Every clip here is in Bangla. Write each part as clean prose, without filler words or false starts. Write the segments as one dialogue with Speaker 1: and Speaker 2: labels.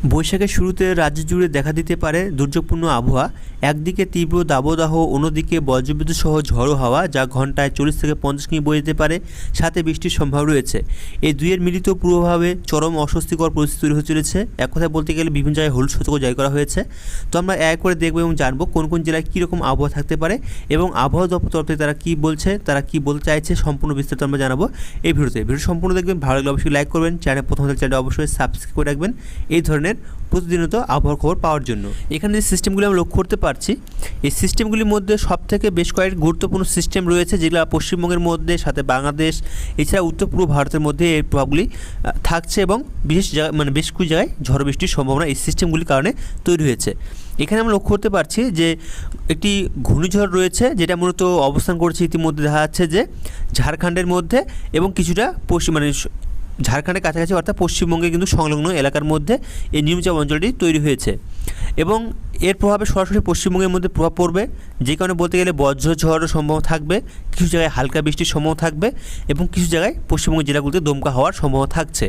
Speaker 1: বৈশাখের শুরুতে রাজ্য জুড়ে দেখা দিতে পারে দুর্যোগপূর্ণ আবহাওয়া। একদিকে তীব্র দাবদাহ, অন্যদিকে বজ্রবিদ্যুৎ সহ ঝড়ো হাওয়া যা ঘন্টায় 40 থেকে 50 কিমি বয়ে যেতে পারে, সাথে বৃষ্টির সম্ভাবনা রয়েছে। এই দুইয়ের মিলিত প্রভাবে চরম অস্বস্তিকর পরিস্থিতি তৈরি হয়ে চলেছে। এক কথায় বলতে গেলে বিভিন্ন জায়গায় হলুদ সতর্ক জারি করা হয়েছে। তো আমরা এক করে দেখবো এবং জানবো কোন কোন জেলায় কীরকম আবহাওয়া থাকতে পারে এবং আবহাওয়া দপ্তর তরফ থেকে তারা কী বলছে, তারা কী বলতে চাইছে, সম্পূর্ণ বিস্তারিত আমরা জানাবো এই ভিডিওতে। ভিডিও সম্পূর্ণ দেখবেন, ভালো লাগলে অবশ্যই লাইক করবেন, চ্যানেল প্রথম চ্যানেলটা অবশ্যই সাবস্ক্রাইব করে রাখবেন এই ধরনের প্রতিদিনত আবহাওয়ার খবর পাওয়ার জন্য। এখানে যে সিস্টেমগুলি আমরা লক্ষ্য করতে পারছি, এই সিস্টেমগুলির মধ্যে সবথেকে বেশ কয়েকটি গুরুত্বপূর্ণ সিস্টেম রয়েছে যেগুলো পশ্চিমবঙ্গের মধ্যে, সাথে বাংলাদেশ, এছাড়া উত্তর পূর্ব ভারতের মধ্যে এই প্রভাবগুলি থাকছে এবং বিশেষ জায়গায় বেশ কিছু জায়গায় ঝড় বৃষ্টির সম্ভাবনা এই সিস্টেমগুলির কারণে তৈরি হয়েছে। এখানে আমরা লক্ষ্য করতে পারছি যে একটি ঘূর্ণিঝড় রয়েছে যেটা মূলত অবস্থান করছে ইতিমধ্যে দেখা যাচ্ছে যে ঝাড়খণ্ডের মধ্যে এবং কিছুটা ঝাড়খণ্ডের কাছাকাছি অর্থাৎ পশ্চিমবঙ্গে কিন্তু সংলগ্ন এলাকার মধ্যে এই নিম্নচাপ অঞ্চলটি তৈরি হয়েছে এবং এর প্রভাবে সরাসরি পশ্চিমবঙ্গের মধ্যে প্রভাব পড়বে, যে কারণে বলতে গেলে বজ্রঝড়ের সম্ভাবনা থাকবে, কিছু জায়গায় হালকা বৃষ্টির সম্ভাবনা থাকবে এবং কিছু জায়গায় পশ্চিমবঙ্গের জেলাগুলিতে দমকা হওয়ার সম্ভাবনা থাকছে।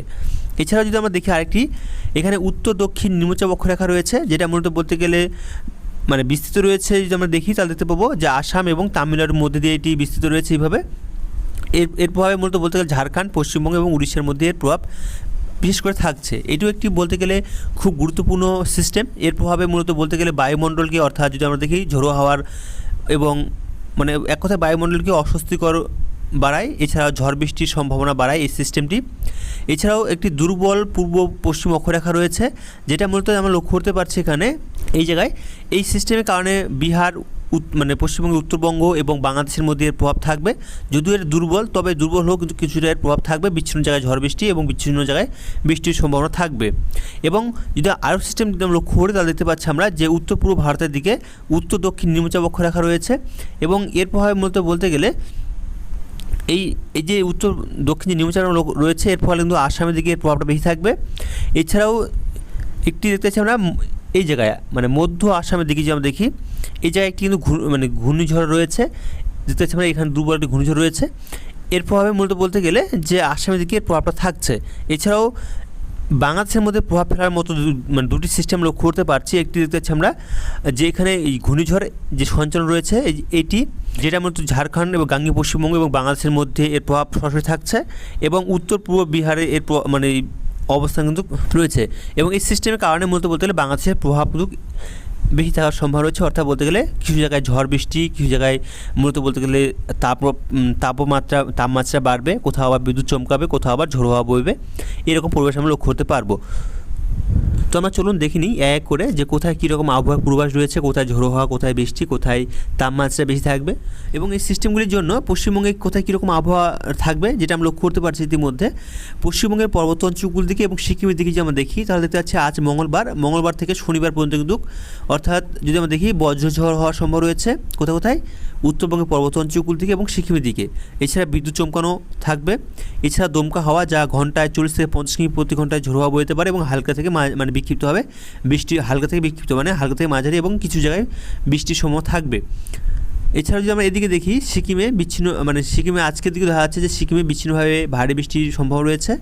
Speaker 1: এছাড়াও যদি আমরা দেখি আরেকটি, এখানে উত্তর দক্ষিণ নিম্নচাপ অক্ষরেখা রয়েছে যেটা মূলত বলতে গেলে বিস্তৃত রয়েছে। যদি আমরা দেখি তাহলে দেখতে পাবো যে আসাম এবং তামিলনাড়ুর মধ্যে দিয়ে এটি বিস্তৃত রয়েছে। এইভাবে এর প্রভাবে মূলত বলতে গেলে ঝাড়খণ্ড, পশ্চিমবঙ্গ এবং উড়িষ্যার মধ্যে এর প্রভাব বিশেষ করে থাকছে। এটিও একটি বলতে গেলে খুব গুরুত্বপূর্ণ সিস্টেম। এর প্রভাবে মূলত বলতে গেলে বায়ুমণ্ডলকে, অর্থাৎ যদি আমরা দেখি ঝোড়ো হাওয়ার এবং এক কথায় বায়ুমণ্ডলকে অস্বস্তিকর বাড়ায়, এছাড়াও ঝড় বৃষ্টির সম্ভাবনা বাড়ায় এই সিস্টেমটি। এছাড়াও একটি দুর্বল পূর্ব পশ্চিম অক্ষরেখা রয়েছে যেটা মূলত আমরা লক্ষ্য করতে পারছি এখানে এই জায়গায়। এই সিস্টেমের কারণে বিহার, পশ্চিমবঙ্গের উত্তরবঙ্গ এবং বাংলাদেশের মধ্যে এর প্রভাব থাকবে। যদিও এর দুর্বল, তবে দুর্বল হলেও কিন্তু কিছুটা এর প্রভাব থাকবে। বিচ্ছিন্ন জায়গায় ঝড় বৃষ্টি এবং বিচ্ছিন্ন জায়গায় বৃষ্টির সম্ভাবনা থাকবে। এবং যদি আরও সিস্টেম যদি আমরা লক্ষ্য করি তাহলে দেখতে পাচ্ছি আমরা যে উত্তর পূর্ব ভারতের দিকে উত্তর দক্ষিণ নিম্নচাপ অক্ষরেখা রয়েছে এবং এর প্রভাবে মূলত বলতে গেলে এই যে উত্তর দক্ষিণ যে নিম্নচাপ রয়েছে এর ফলে কিন্তু আসামের দিকে এর প্রভাবটা বেশি থাকবে। এছাড়াও একটি দেখতে পাচ্ছি আমরা এই জায়গায় মধ্য আসামের দিকে যদি আমরা দেখি, এই জায়গায় একটি কিন্তু ঘূর্ণিঝড় রয়েছে, দেখতে পাচ্ছি আমরা এখানে দুর্বল একটি ঘূর্ণিঝড় রয়েছে। এর প্রভাবে মূলত বলতে গেলে যে আসামের দিকে এর প্রভাবটা থাকছে। এছাড়াও বাংলাদেশের মধ্যে প্রভাব ফেলার মতো দুটি সিস্টেম লক্ষ্য করতে পারছি। একটি দেখতে পাচ্ছি আমরা যে এখানে এই ঘূর্ণিঝড় যে সঞ্চালন রয়েছে এটি, যেটা মূলত ঝাড়খণ্ড এবং গাঙ্গেয় পশ্চিমবঙ্গ এবং বাংলাদেশের মধ্যে এর প্রভাব সরাসরি থাকছে এবং উত্তর পূর্ব বিহারে এর অবস্থান কিন্তু রয়েছে। এবং এই সিস্টেমের কারণে মূলত বলতে গেলে বাংলাদেশের প্রভাব কিন্তু বেশি থাকার সম্ভাবনা রয়েছে। অর্থাৎ বলতে গেলে কিছু জায়গায় ঝড় বৃষ্টি, কিছু জায়গায় মূলত বলতে গেলে তাপমাত্রা বাড়বে, কোথাও আবার বিদ্যুৎ চমকাবে, কোথাও আবার ঝোড়ো হাওয়া বইবে, এরকম পরিবেশ আমরা লক্ষ্য করতে পারবো। তো আমরা চলুন দেখে নিই এক করে যে কোথায় কীরকম আবহাওয়ার পূর্বাভাস রয়েছে, কোথায় ঝোড়ো হাওয়া, কোথায় বৃষ্টি, কোথায় তাপমাত্রা বেশি থাকবে এবং এই সিস্টেমগুলির জন্য পশ্চিমবঙ্গে কোথায় কীরকম আবহাওয়া থাকবে যেটা আমরা লক্ষ্য করতে পারছি ইতিমধ্যে। পশ্চিমবঙ্গের পর্বত অঞ্চলগুলির দিকে এবং সিকিমের দিকে যদি আমরা দেখি তাহলে দেখতে পাচ্ছি আজ মঙ্গলবার থেকে শনিবার পর্যন্ত কিন্তু, অর্থাৎ যদি আমরা দেখি বজ্রঝড় হওয়ার সম্ভাবনা রয়েছে কোথায় কোথায় উত্তরবঙ্গের পর্বত অঞ্চলগুলির দিকে এবং সিকিমের দিকে। এছাড়া বিদ্যুৎ চমকানো থাকবে। এছাড়া দমকা হাওয়া যা ঘন্টায় 40 থেকে 50 কিমি প্রতি ঘন্টায় ঝোড়ো হাওয়া বইতে পারে এবং হালকা থেকে বিক্ষিপ্তভাবে বৃষ্টি, হালকা থেকে বিক্ষিপ্ত হালকা থেকে মাঝারি এবং কিছু জায়গায় বৃষ্টির সম্ভাবনা থাকবে। এছাড়াও যদি আমরা এদিকে দেখি সিকিমে সিকিমে আজকের দিকে দেখা যাচ্ছে যে সিকিমে বিচ্ছিন্নভাবে ভারী বৃষ্টির সম্ভাবনা রয়েছে।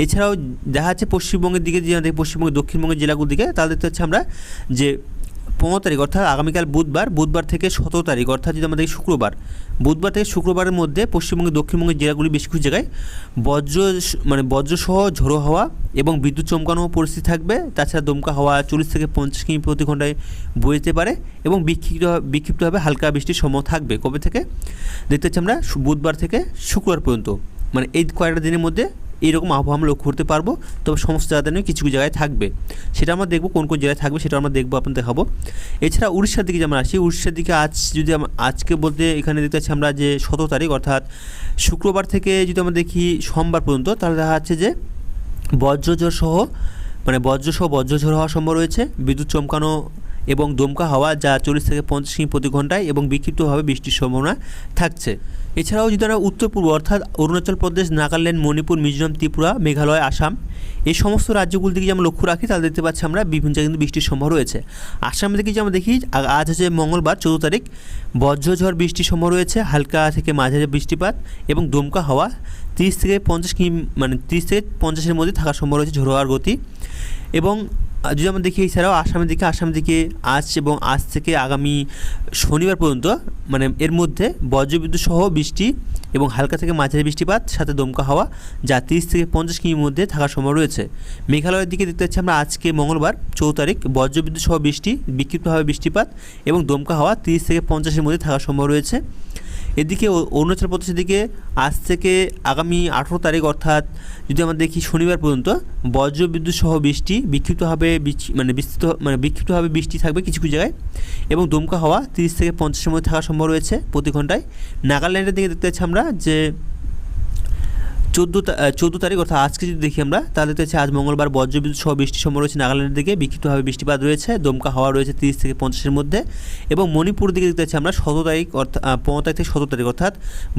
Speaker 1: এছাড়াও দেখা যাচ্ছে পশ্চিমবঙ্গের দিকে যদি আমাদের পশ্চিমবঙ্গের দক্ষিণবঙ্গের জেলাগুলোর দিকে তাহলে দেখতে হচ্ছে আমরা যে 15 তারিখ অর্থাৎ আগামীকাল বুধবার থেকে 17 তারিখ অর্থাৎ যদি আমাদের বুধবার থেকে শুক্রবারের মধ্যে পশ্চিমবঙ্গের দক্ষিণবঙ্গের জেলাগুলি বেশ কিছু জায়গায় বজ্রসহ ঝোড়ো হাওয়া এবং বিদ্যুৎ চমকানো পরিস্থিতি থাকবে। তাছাড়া দমকা হাওয়া 40 থেকে 50 কিমি প্রতি ঘন্টায় বইতে পারে এবং বিক্ষিপ্তভাবে হালকা বৃষ্টির সম্ভাবনা থাকবে। কবে থেকে দেখতে পাচ্ছি আমরা বুধবার থেকে শুক্রবার পর্যন্ত, এই কয়েকটা দিনের মধ্যে এইরকম আবহাওয়া আমরা লক্ষ্য করতে পারবো। তবে সমস্ত জায়গাতে নয়, কিছু কিছু জায়গায় থাকবে, সেটা আমরা দেখবো কোন কোন জায়গায় থাকবে সেটা আমরা দেখবো, আপনাদের দেখাবো। এছাড়া উড়িষ্যার দিকে যেমন আসি, উড়িষ্যার দিকে আজকে বলতে এখানে দেখতে পাচ্ছি আমরা যে 17 তারিখ অর্থাৎ শুক্রবার থেকে যদি আমরা দেখি সোমবার পর্যন্ত, তাহলে দেখা যাচ্ছে যে বজ্রঝড় হওয়ার সম্ভব রয়েছে, বিদ্যুৎ চমকানো এবং দমকা হাওয়া যা 40 থেকে 50 কিমি প্রতি ঘন্টায় এবং বিক্ষিপ্তভাবে বৃষ্টির সম্ভাবনা থাকছে। এছাড়াও যদি আমরা উত্তর পূর্ব অর্থাৎ অরুণাচল প্রদেশ, নাগাল্যান্ড, মণিপুর, মিজোরাম, ত্রিপুরা, মেঘালয়, আসাম এই সমস্ত রাজ্যগুলির দিকে আমরা লক্ষ্য রাখি তাহলে দেখতে পাচ্ছি আমরা বিভিন্ন জায়গায় কিন্তু বৃষ্টির সম্ভাবনা রয়েছে। আসামের দিকে যদি আমরা দেখি আজ হচ্ছে মঙ্গলবার 14 তারিখ, বজ্রঝড় বৃষ্টির সম্ভাবনা রয়েছে, হালকা থেকে মাঝারি বৃষ্টিপাত এবং দমকা হাওয়া 30 থেকে 50 কিমি 30 থেকে 50-এর মধ্যে থাকার সম্ভাবনা রয়েছে ঝোড়ো হাওয়ার গতি। এবং যদি আমরা দেখি এছাড়াও আসামের দিকে আজ এবং আজ থেকে আগামী শনিবার পর্যন্ত মানে এর মধ্যে বজ্রবিদ্যুৎ সহ বৃষ্টি এবং হালকা থেকে মাঝারি বৃষ্টিপাত সাথে দমকা হাওয়া যা 30 থেকে 50 কিমির মধ্যে থাকার সম্ভাবনা রয়েছে। মেঘালয়ের দিকে দেখতে পাচ্ছি আমরা আজকে মঙ্গলবার 4 তারিখ বজ্রবিদ্যুৎ সহ বৃষ্টি, বিক্ষিপ্তভাবে বৃষ্টিপাত এবং দমকা হাওয়া 30 থেকে 50-এর মধ্যে থাকার সম্ভাবনা রয়েছে। এদিকে অরুণাচল প্রদেশের দিকে আজ থেকে আগামী 18 তারিখ অর্থাৎ যদি আমরা দেখি শনিবার পর্যন্ত বজ্রবিদ্যুৎ সহ বৃষ্টি, বিক্ষিপ্তভাবে বৃষ্টি থাকবে কিছু কিছু জায়গায় এবং দমকা হাওয়া 30 থেকে 50-এর মধ্যে থাকার সম্ভাবনা রয়েছে প্রতি ঘন্টায়। নাগাল্যান্ডের দিকে দেখতে পাচ্ছি আমরা যে 14 তারিখ অর্থাৎ আজকে যদি দেখি আমরা তাহলে দেখতে পাচ্ছি আজ মঙ্গলবার বজ্রবিদ্যুৎ সহ বৃষ্টির সম্ভাবনা রয়েছে নাগাল্যান্ডের দিকে, বিক্ষিপ্তভাবে বৃষ্টিপাত রয়েছে, দমকা হাওয়া রয়েছে 30 থেকে 50-এর মধ্যে। এবং মণিপুর দিকে দেখতে পাচ্ছি আমরা 17 তারিখ অর্থাৎ 15 তারিখ থেকে 17 তারিখ অর্থাৎ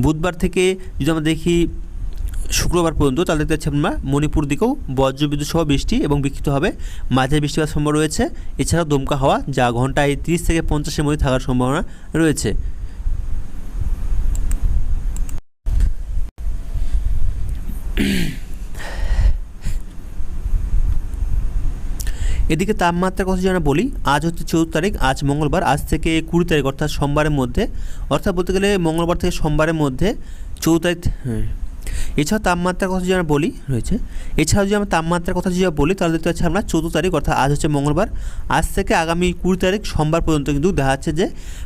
Speaker 1: বুধবার থেকে যদি আমরা দেখি শুক্রবার পর্যন্ত তাহলে দেখতে পাচ্ছি আমরা মণিপুর দিকেও বজ্রবিদ্যুৎ সহ বৃষ্টি এবং বিক্ষিপ্তভাবে মাঝারি বৃষ্টিপাত সম্ভাবনা রয়েছে। এছাড়াও দমকা হাওয়া যা ঘন্টায় 30 থেকে 50-এর মধ্যে থাকার সম্ভাবনা রয়েছে। এদিকে তাপমাত্রার কথা যদি আমরা বলি, আজ হচ্ছে 14 তারিখ, আজ মঙ্গলবার, আজ থেকে 20 তারিখ অর্থাৎ সোমবারের মধ্যে, অর্থাৎ বলতে গেলে মঙ্গলবার থেকে সোমবারের মধ্যে 14 তারিখ। এছাড়াও তাপমাত্রার কথা যদি আমরা বলি রয়েছে, এছাড়াও যদি আমরা তাপমাত্রার কথা যদি বলি তাহলে দেখতে পাচ্ছি আমরা 14 তারিখ অর্থাৎ আজ হচ্ছে মঙ্গলবার, আজ থেকে আগামী 20 তারিখ সোমবার পর্যন্ত কিন্তু দেখা যাচ্ছে যে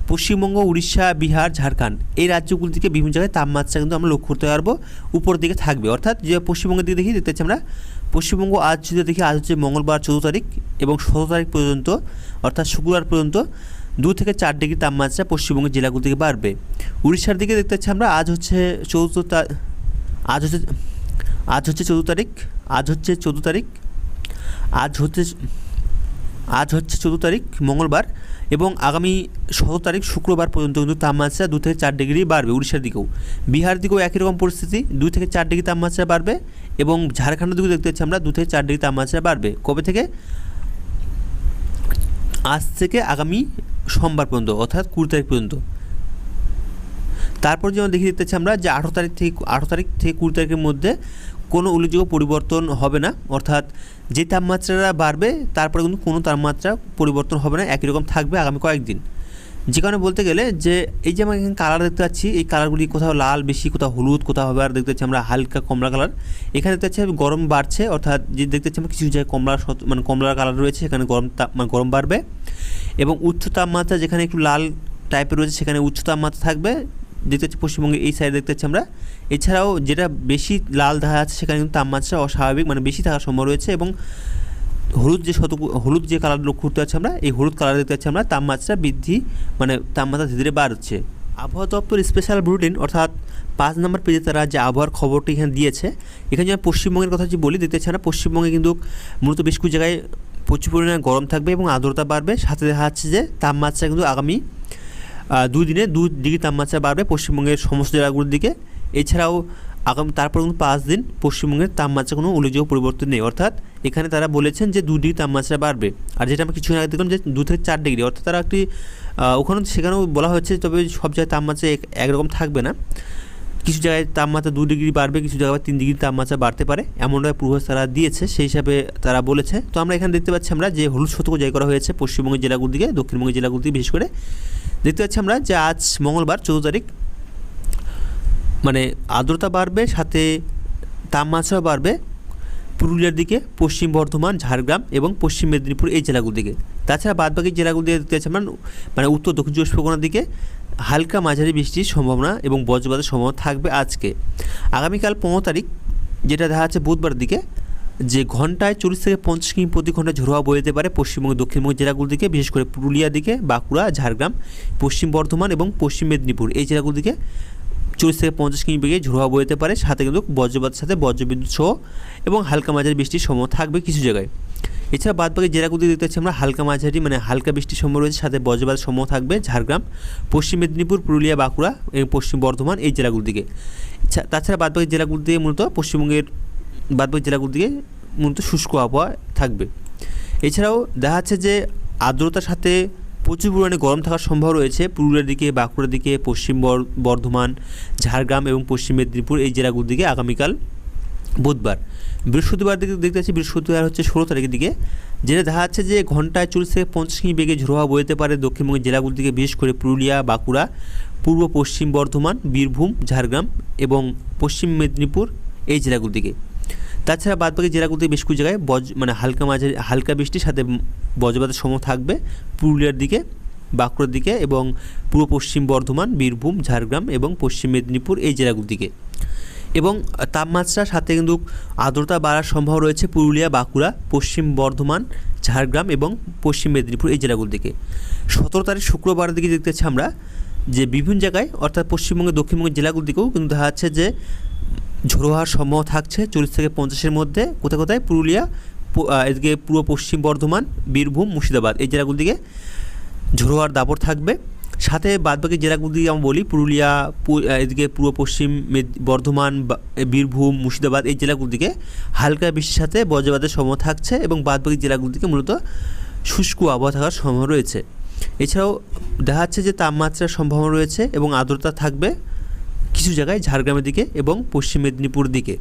Speaker 1: পশ্চিমবঙ্গ, উড়িষ্যা, বিহার, ঝাড়খণ্ড এই রাজ্যগুলি থেকে বিভিন্ন জায়গায় তাপমাত্রা কিন্তু আমরা লক্ষ্য করতে পারবো উপরের দিকে থাকবে। অর্থাৎ যে পশ্চিমবঙ্গের দিকে দেখি দেখতে পাচ্ছি আমরা পশ্চিমবঙ্গ আজ যদি দেখি আজ হচ্ছে মঙ্গলবার 14 তারিখ এবং 17 তারিখ পর্যন্ত অর্থাৎ শুক্রবার পর্যন্ত 2 থেকে 4 ডিগ্রি তাপমাত্রা পশ্চিমবঙ্গের জেলাগুলি থেকে বাড়বে। উড়িষ্যার দিকে দেখতে পাচ্ছি আমরা আজ হচ্ছে 14 তারিখ মঙ্গলবার এবং আগামী 17 তারিখ শুক্রবার পর্যন্ত কিন্তু তাপমাত্রা 2 থেকে 4 ডিগ্রি বাড়বে উড়িষ্যার দিকেও। বিহার দিকেও একই রকম পরিস্থিতি, 2 থেকে 4 ডিগ্রি তাপমাত্রা বাড়বে এবং ঝাড়খণ্ডের দিকেও দেখতে পাচ্ছি আমরা 2 থেকে 4 ডিগ্রি তাপমাত্রা বাড়বে। কবে থেকে? আজ থেকে আগামী সোমবার পর্যন্ত অর্থাৎ 20 তারিখ পর্যন্ত। তারপর যেমন দেখে দেখতেছি আমরা যে 18 তারিখ থেকে 20 তারিখের মধ্যে কোনো উল্লেখযোগ্য পরিবর্তন হবে না, অর্থাৎ যে তাপমাত্রাটা বাড়বে তারপরে কিন্তু কোনো তাপমাত্রা পরিবর্তন হবে না, একই রকম থাকবে আগামী কয়েকদিন। যে কারণে বলতে গেলে যে এই যে আমরা এখানে কালার দেখতে পাচ্ছি, এই কালারগুলি কোথাও লাল বেশি, কোথাও হলুদ, কোথাও হবে আর দেখতে পাচ্ছি আমরা হালকা কমলা কালার। এখানে দেখতে পাচ্ছি গরম বাড়ছে, অর্থাৎ যে দেখতে পাচ্ছি আমরা কিছু জায়গায় কমলা কালার রয়েছে, সেখানে গরম বাড়বে এবং উচ্চ তাপমাত্রা যেখানে একটু লাল টাইপের রয়েছে সেখানে উচ্চ তাপমাত্রা থাকবে। দেখতে পাচ্ছি পশ্চিমবঙ্গে এই সাইডে দেখতে পাচ্ছি আমরা। এছাড়াও যেটা বেশি লাল দেখা যাচ্ছে সেখানে কিন্তু তাপমাত্রা অস্বাভাবিক বেশি থাকার সম্ভাবনা রয়েছে এবং হলুদ যে কালার লক্ষ্য করতে পারছি আমরা, এই হলুদ কালার দেখতে পাচ্ছি আমরা তাপমাত্রা বৃদ্ধি তাপমাত্রা ধীরে ধীরে বাড়ছে। আবহাওয়া দপ্তর স্পেশাল বুলেটিন অর্থাৎ 5 নম্বর পেজে তারা যে আবহাওয়ার খবরটি এখানে দিয়েছে। এখানে যদি পশ্চিমবঙ্গের কথা যদি বলি দেখতে পাচ্ছি আমরা পশ্চিমবঙ্গে কিন্তু মূলত বেশ কিছু জায়গায় প্রচুর পরিমাণে গরম থাকবে এবং আর্দ্রতা বাড়বে, সাথে দেখা যাচ্ছে যে তাপমাত্রা কিন্তু আগামী 2 দিনে 2 ডিগ্রি তাপমাত্রা বাড়বে পশ্চিমবঙ্গের সমস্ত জেলাগুলির দিকে। এছাড়াও তারপর কিন্তু 5 দিন পশ্চিমবঙ্গের তাপমাত্রা কোনো উল্লেখযোগ্য পরিবর্তন নেই, অর্থাৎ এখানে তারা বলেছেন যে 2 ডিগ্রি তাপমাত্রা বাড়বে। আর যেটা আমরা কিছুদিন আগে দেখলাম যে 2 থেকে 4 ডিগ্রি, অর্থাৎ তারা একটি সেখানেও বলা হয়েছে, তবে সব জায়গায় তাপমাত্রা একরকম থাকবে না, কিছু জায়গায় তাপমাত্রা 2 ডিগ্রি বাড়বে, কিছু জায়গায় 3 ডিগ্রি তাপমাত্রা বাড়তে পারে, এমনভাবে পূর্বাভাস তারা দিয়েছে, সেই হিসাবে তারা বলেছে। তো আমরা এখানে দেখতে পাচ্ছি আমরা যে হলুদ সতর্ক জারি করা হয়েছে পশ্চিমবঙ্গের জেলাগুলির দিকে, দক্ষিণবঙ্গের জেলাগুলির দিকে বিশেষ করে দেখতে পাচ্ছি আমরা যে আজ মঙ্গলবার 14 তারিখ আর্দ্রতা বাড়বে, সাথে তাপমাত্রা বাড়বে পুরুলিয়ার দিকে, পশ্চিম বর্ধমান, ঝাড়গ্রাম এবং পশ্চিম মেদিনীপুর এই জেলাগুলির দিকে। তাছাড়া বাদবাকি জেলাগুলি দিকে দেখতে পাচ্ছি আমরা উত্তর দক্ষিণ চব্বিশ পরগনার দিকে হালকা মাঝারি বৃষ্টির সম্ভাবনা এবং বজ্রপাতের সম্ভাবনা থাকবে আজকে। আগামীকাল 15 তারিখ যেটা দেখা যাচ্ছে বুধবার দিকে, যে ঘন্টায় 40 থেকে 50 কিমি প্রতি ঘন্টায় ঝোড়ো হাওয়া বয়ে যেতে পারে পশ্চিমবঙ্গের দক্ষিণবঙ্গের জেলাগুলির দিকে, বিশেষ করে পুরুলিয়া দিকে, বাঁকুড়া, ঝাড়গ্রাম, পশ্চিম বর্ধমান এবং পশ্চিম মেদিনীপুর এই জেলাগুলির দিকে 40 থেকে 50 কিমি বেগে ঝোড়ো হাওয়া বয়ে যেতে পারে, সাথে কিন্তু বজ্রপাতের সাথে বজ্রবিদ্যুৎ সহ এবং হালকা মাঝারি বৃষ্টির সম্ভাবনা থাকবে কিছু জায়গায়। এছাড়া বাদবাকি জেলাগুলি দেখতে পাচ্ছি আমরা হালকা মাঝারি হালকা বৃষ্টির সম্ভাবনা রয়েছে, সাথে বজ্রপাতের সম্ভাবনা থাকবে ঝাড়গ্রাম, পশ্চিম মেদিনীপুর, পুরুলিয়া, বাঁকুড়া এবং পশ্চিম বর্ধমান এই জেলাগুলির দিকে। তাছাড়া বাদবাকি জেলাগুলি দিয়ে মূলত পশ্চিমবঙ্গের বাদবাকি জেলাগুলির দিকে মূলত শুষ্ক আবহাওয়া থাকবে। এছাড়াও দেখা যাচ্ছে যে আর্দ্রতার সাথে প্রচুর পরিমাণে গরম থাকার সম্ভাবনা রয়েছে পুরুলিয়ার দিকে, বাঁকুড়ার দিকে, পশ্চিম বর্ধমান, ঝাড়গ্রাম এবং পশ্চিম মেদিনীপুর এই জেলাগুলির দিকে আগামীকাল বুধবার। বৃহস্পতিবার দিকে দেখতে পাচ্ছি, বৃহস্পতিবার হচ্ছে 16 তারিখের দিকে, যেটা দেখা যাচ্ছে যে ঘন্টায় 40 থেকে 50 কিমি বেগে ঝোড়ো হাওয়া বইতে পারে দক্ষিণবঙ্গের জেলাগুলি থেকে, বিশেষ করে পুরুলিয়া, বাঁকুড়া, পূর্ব পশ্চিম বর্ধমান, বীরভূম, ঝাড়গ্রাম এবং পশ্চিম মেদিনীপুর এই জেলাগুলি থেকে। তাছাড়া বাদবাকি জেলাগুলিতে বেশ কিছু জায়গায় হালকা মাঝারি হালকা বৃষ্টির সাথে বজ্রপাতের সম্ভাবনা থাকবে পুরুলিয়ার দিকে, বাঁকুড়ার দিকে এবং পূর্ব পশ্চিম বর্ধমান, বীরভূম, ঝাড়গ্রাম এবং পশ্চিম মেদিনীপুর এই জেলাগুলির দিকে। এবং তাপমাত্রার সাথে কিন্তু আর্দ্রতা বাড়ার সম্ভাবনা রয়েছে পুরুলিয়া, বাঁকুড়া, পশ্চিম বর্ধমান, ঝাড়গ্রাম এবং পশ্চিম মেদিনীপুর এই জেলাগুলির দিকে। 17 তারিখ শুক্রবার দিকে দেখতে পাচ্ছি আমরা যে বিভিন্ন জায়গায় অর্থাৎ পশ্চিমবঙ্গের দক্ষিণবঙ্গের জেলাগুলির দিকেও কিন্তু দেখা যাচ্ছে যে ঝোড়ো হওয়ার সম্ভাবনা থাকছে 40 থেকে 50-এর মধ্যে। কোথায় কোথায়? পুরুলিয়া, এদিকে পূর্ব পশ্চিম বর্ধমান, বীরভূম, মুর্শিদাবাদ এই জেলাগুলির দিকে ঝোড়ো হওয়ার দাপট থাকবে। সাথে বাদবাকি জেলাগুলি আমরা বলি পুরুলিয়া, এদিকে পূর্ব পশ্চিম বর্ধমান, বীরভূম, মুর্শিদাবাদ এই জেলাগুলির দিকে হালকা বৃষ্টির সাথে বজ্রপাতের সম্ভাবনা থাকছে এবং বাদবাকি জেলাগুলির দিকে মূলত শুষ্ক আবহাওয়া থাকার সম্ভাবনা রয়েছে। এছাড়াও দেখা যাচ্ছে যে তাপমাত্রার সম্ভাবনা রয়েছে এবং আর্দ্রতা থাকবে কিছু জায়গায় ঝাড়গ্রামের দিকে এবং পশ্চিম মেদিনীপুর দিকে।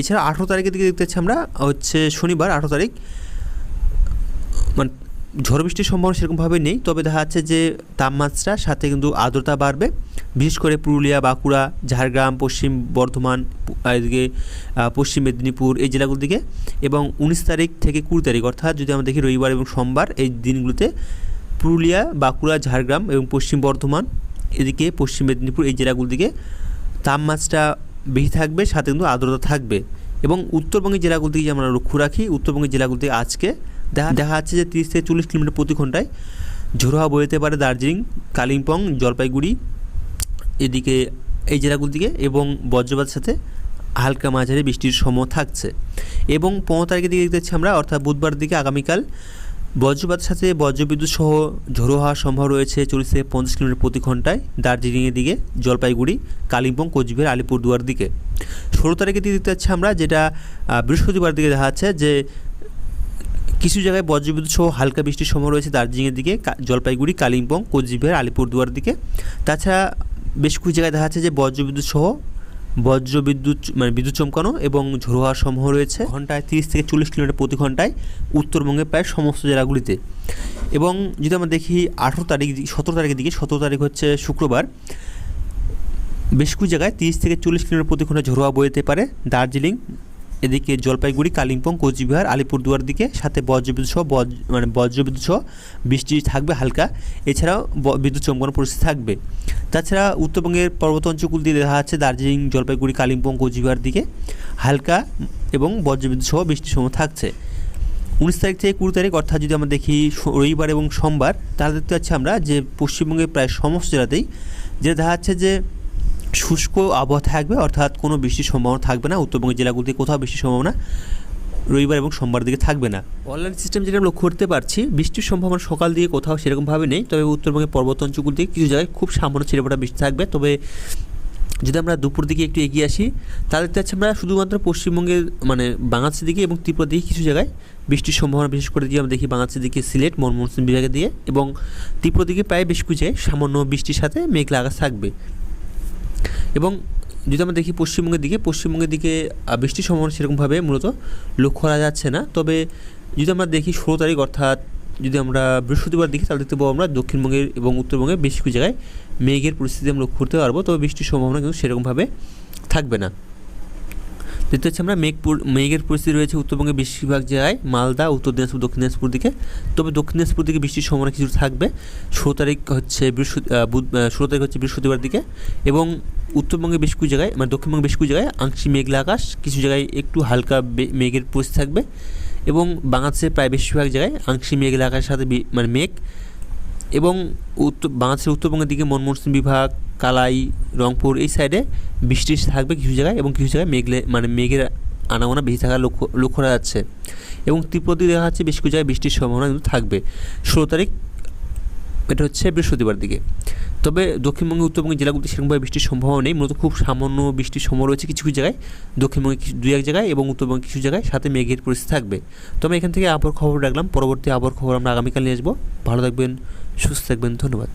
Speaker 1: এছাড়া 18 তারিখের দিকে দেখতে পাচ্ছি আমরা হচ্ছে শনিবার 18 তারিখ, ঝড় বৃষ্টির সম্ভাবনা সেরকমভাবে নেই, তবে দেখা যাচ্ছে যে তাপমাত্রার সাথে কিন্তু আর্দ্রতা বাড়বে, বিশেষ করে পুরুলিয়া, বাঁকুড়া, ঝাড়গ্রাম, পশ্চিম বর্ধমান, এদিকে পশ্চিম মেদিনীপুর এই জেলাগুলোর দিকে। এবং 19 তারিখ থেকে 20 তারিখ অর্থাৎ যদি আমরা দেখি রবিবার এবং সোমবার এই দিনগুলোতে পুরুলিয়া, বাঁকুড়া, ঝাড়গ্রাম এবং পশ্চিম বর্ধমান, এদিকে পশ্চিম মেদিনীপুর এই জেলাগুলোর দিকে তাপমাত্রা বেশি থাকবে, সাথে কিন্তু আর্দ্রতা থাকবে। এবং উত্তরবঙ্গের জেলাগুলো থেকে আমরা লক্ষ্য রাখি, উত্তরবঙ্গের জেলাগুলো থেকে আজকে দেখা যাচ্ছে যে 30 থেকে 40 কিলোমিটার প্রতি ঘন্টায় ঝোড়ো হাওয়া বইতে পারে দার্জিলিং, কালিম্পং, জলপাইগুড়ি এদিকে এই জেলাগুলো দিকে এবং বজ্রপাতের সাথে হালকা মাঝারি বৃষ্টির সম্ভাবনা থাকছে। এবং 15 তারিখের দিকে দেখতে পাচ্ছি আমরা অর্থাৎ বুধবার দিকে আগামীকাল বজ্রপাতের সাথে বজ্রবিদ্যুৎ সহ ঝোড়ো হওয়ার সম্ভাবনা রয়েছে 40 থেকে 50 কিলোমিটার প্রতি ঘন্টায় দার্জিলিংয়ের দিকে, জলপাইগুড়ি, কালিম্পং, কোচবিহার, আলিপুরদুয়ার দিকে। 16 তারিখের দিকে দেখতে পাচ্ছি আমরা যেটা বৃহস্পতিবার দিকে দেখা যাচ্ছে যে কিছু জায়গায় বজ্রবিদ্যুৎ সহ হালকা বৃষ্টির সম্ভাবনা রয়েছে দার্জিলিংয়ের দিকে, জলপাইগুড়ি, কালিম্পং, কোচবিহার, আলিপুরদুয়ার দিকে। তাছাড়া বেশ কিছু জায়গায় দেখা যাচ্ছে যে বজ্রবিদ্যুৎ বিদ্যুৎ চমকানো এবং ঝোড়ো হওয়ার সম্ভাবনা রয়েছে ঘন্টায় 30 থেকে 40 কিলোমিটার প্রতি ঘন্টায় উত্তরবঙ্গের প্রায় সমস্ত জেলাগুলিতে। এবং যদি আমরা দেখি 17 তারিখের দিকে 17 তারিখ হচ্ছে শুক্রবার, বেশ কিছু জায়গায় 30 থেকে 40 কিলোমিটার প্রতি ঘন্টায় ঝোড়ো হাওয়া বইতে পারে দার্জিলিং, এদিকে জলপাইগুড়ি, কালিম্পং, কোচবিহার, আলিপুরদুয়ার দিকে, সাথে বজ্রবিদ্যুৎ সহ বৃষ্টি থাকবে হালকা। এছাড়াও বিদ্যুৎ চমকানো পরিস্থিতি থাকবে। তাছাড়া উত্তরবঙ্গের পর্বত অঞ্চলগুলি দিয়ে দেখা যাচ্ছে দার্জিলিং, জলপাইগুড়ি, কালিম্পং, কোচবিহার দিকে হালকা এবং বজ্রবিদ্যুৎ সহ বৃষ্টির সম্ভাবনা থাকছে। 19 তারিখ থেকে 20 তারিখ অর্থাৎ যদি আমরা দেখি রবিবার এবং সোমবার, তাহলে দেখতে পাচ্ছি আমরা যে পশ্চিমবঙ্গের প্রায় সমস্ত জেলাতেই যেটা দেখা যাচ্ছে যে শুষ্ক আবহাওয়া থাকবে, অর্থাৎ কোনো বৃষ্টির সম্ভাবনা থাকবে না। উত্তরবঙ্গের জেলাগুলিতে কোথাও বৃষ্টির সম্ভাবনা রবিবার এবং সোমবার দিকে থাকবে না। অনলাইন সিস্টেম যেটা আমরা লক্ষ্য করতে পারছি, বৃষ্টির সম্ভাবনা সকাল দিকে কোথাও সেরকমভাবে নেই, তবে উত্তরবঙ্গের পর্বত অঞ্চলগুলি থেকে কিছু জায়গায় খুব সামান্য ছিটেফোঁটা বৃষ্টি থাকবে। তবে যদি আমরা দুপুর দিকে একটু এগিয়ে আসি, তাহলে দেখতে পাচ্ছি আমরা শুধুমাত্র পশ্চিমবঙ্গের বাংলাদেশের দিকে এবং ত্রিপুরা দিকে কিছু জায়গায় বৃষ্টির সম্ভাবনা, বিশেষ করে যদি আমরা দেখি বাংলাদেশের দিকে সিলেট, ময়মনসিংহ বিভাগের দিকে এবং ত্রিপুরা দিকে প্রায় বেশ কিছু জায়গায় সামান্য বৃষ্টির সাথে মেঘলা আকাশ থাকবে। এবং যদি আমরা দেখি পশ্চিমবঙ্গের দিকে বৃষ্টির সম্ভাবনা সেরকমভাবে মূলত লক্ষ্য করা যাচ্ছে না। তবে যদি আমরা দেখি 16 তারিখ অর্থাৎ যদি আমরা বৃহস্পতিবার দেখি, তাহলে দেখতে পাবো আমরা দক্ষিণবঙ্গের এবং উত্তরবঙ্গের বেশ কিছু জায়গায় মেঘের পরিস্থিতি আমরা লক্ষ্য করতে পারবো, তবে বৃষ্টির সম্ভাবনা কিন্তু সেরকমভাবে থাকবে না। দেখতে পাচ্ছি আমরা মেঘের পরিস্থিতি রয়েছে উত্তরবঙ্গের বেশিরভাগ জায়গায়, মালদা, উত্তর দিনাজপুর, দক্ষিণ দিনাজপুর দিকে। তবে দক্ষিণ দিনাজপুর দিকে বৃষ্টির সম্ভাবনা কিছু থাকবে 16 তারিখ হচ্ছে বৃহস্পতিবার দিকে। এবং উত্তরবঙ্গের বেশ কিছু জায়গায় দক্ষিণবঙ্গের বেশ কিছু জায়গায় আংশিক মেঘলা আকাশ, কিছু জায়গায় একটু হালকা মেঘের পরিস্থিতি থাকবে। এবং বাংলাদেশের প্রায় বেশিরভাগ জায়গায় আংশিক মেঘলা আকাশের সাথে মেঘ। এবং বাংলাদেশের উত্তরবঙ্গের দিকে ময়মনসিংহ বিভাগ, কালাই, রংপুর এই সাইডে বৃষ্টি থাকবে কিছু জায়গায়, এবং কিছু জায়গায় মেঘের আনাগোনা বেশি থাকার লক্ষ্য করা যাচ্ছে। এবং ত্রিপুরা দিকে দেখা যাচ্ছে বেশ কিছু জায়গায় বৃষ্টির সম্ভাবনা কিন্তু থাকবে 16 তারিখ, এটা হচ্ছে বৃহস্পতিবার দিকে। তবে দক্ষিণবঙ্গে উত্তরবঙ্গের জেলাগুলিতে সেরকমভাবে বৃষ্টির সম্ভাবনা নেই, মূলত খুব সামান্য বৃষ্টির সম্ভাবনা রয়েছে কিছু কিছু জায়গায়, দক্ষিণবঙ্গে 2-1 জায়গায় এবং উত্তরবঙ্গে কিছু জায়গায়, সাথে মেঘের পরিস্থিতি থাকবে। তো আমি এখান থেকে আবহাওয়ার খবর রাখলাম, পরবর্তী আবহাওয়ার খবর আমরা আগামীকাল নিয়ে আসবো। ভালো থাকবেন, সুস্থ থাকবেন, ধন্যবাদ।